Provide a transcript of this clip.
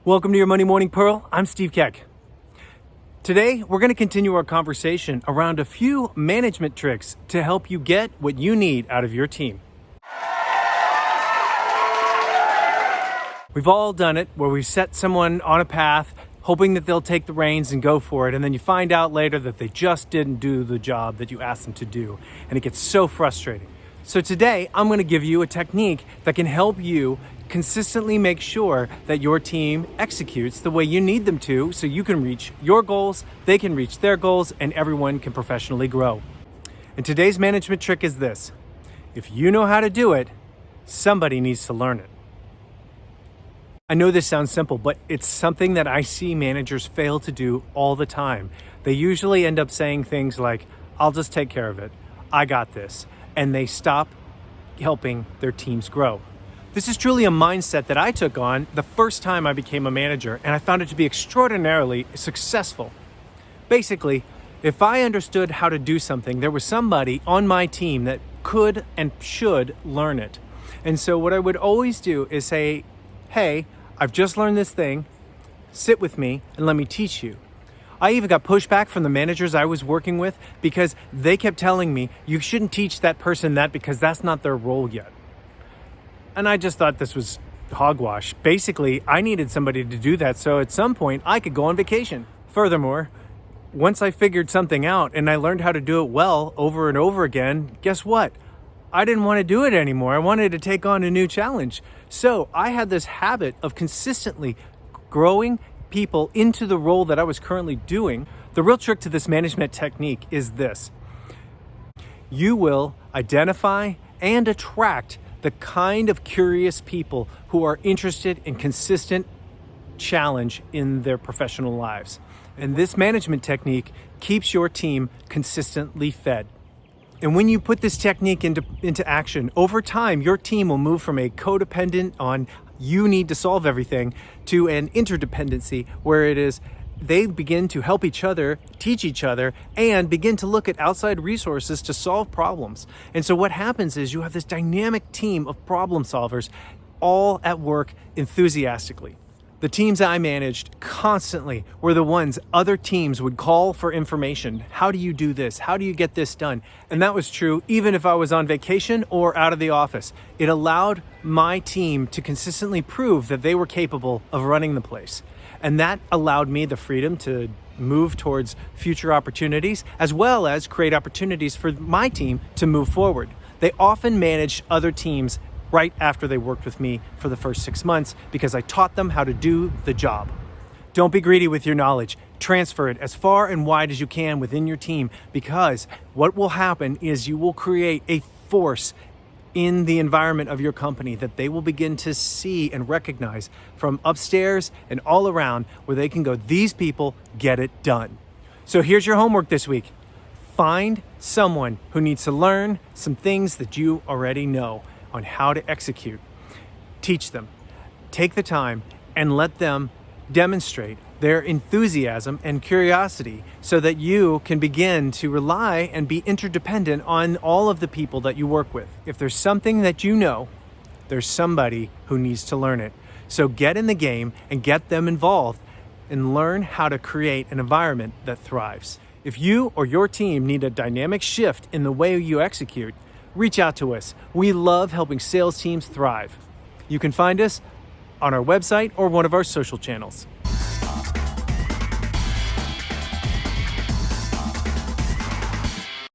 Welcome to your Monday Morning Pearl. I'm Steve Keck. Today, we're going to continue our conversation around a few management tricks to help you get what you need out of your team. We've all done it where we've set someone on a path, hoping that they'll take the reins and go for it, and then you find out later that they just didn't do the job that you asked them to do, and it gets so frustrating. So today, I'm going to give you a technique that can help you consistently make sure that your team executes the way you need them to so you can reach your goals, they can reach their goals, and everyone can professionally grow. And today's management trick is this: if you know how to do it, somebody needs to learn it. I know this sounds simple, but it's something that I see managers fail to do all the time. They usually end up saying things like, "I'll just take care of it. I got this." And they stop helping their teams grow. This is truly a mindset that I took on the first time I became a manager, and I found it to be extraordinarily successful. Basically, if I understood how to do something, there was somebody on my team that could and should learn it. And so what I would always do is say, "Hey, I've just learned this thing. Sit with me and let me teach you." I even got pushback from the managers I was working with because they kept telling me, "You shouldn't teach that person that because that's not their role yet." And I just thought this was hogwash. Basically, I needed somebody to do that so at some point I could go on vacation. Furthermore, once I figured something out and I learned how to do it well over and over again, guess what? I didn't want to do it anymore. I wanted to take on a new challenge. So I had this habit of consistently growing people into the role that I was currently doing. The real trick to this management technique is this: you will identify and attract the kind of curious people who are interested in consistent challenge in their professional lives. And this management technique keeps your team consistently fed. And when you put this technique into action, over time, your team will move from a codependent on you need to solve everything to an interdependency where it is they begin to help each other, teach each other, and begin to look at outside resources to solve problems. And so what happens is you have this dynamic team of problem solvers all at work enthusiastically. The teams I managed constantly were the ones other teams would call for information. How do you do this? How do you get this done? And that was true even if I was on vacation or out of the office. It allowed my team to consistently prove that they were capable of running the place. And that allowed me the freedom to move towards future opportunities, as well as create opportunities for my team to move forward. They often managed other teams right after they worked with me for the first 6 months because I taught them how to do the job. Don't be greedy with your knowledge. Transfer it as far and wide as you can within your team, because what will happen is you will create a force in the environment of your company that they will begin to see and recognize from upstairs and all around, where they can go, "These people get it done." So here's your homework this week. Find someone who needs to learn some things that you already know on how to execute. Teach them. Take the time and let them demonstrate their enthusiasm and curiosity so that you can begin to rely and be interdependent on all of the people that you work with. If there's something that you know, there's somebody who needs to learn it. So get in the game and get them involved and learn how to create an environment that thrives. If you or your team need a dynamic shift in the way you execute, reach out to us. We love helping sales teams thrive. You can find us on our website or one of our social channels.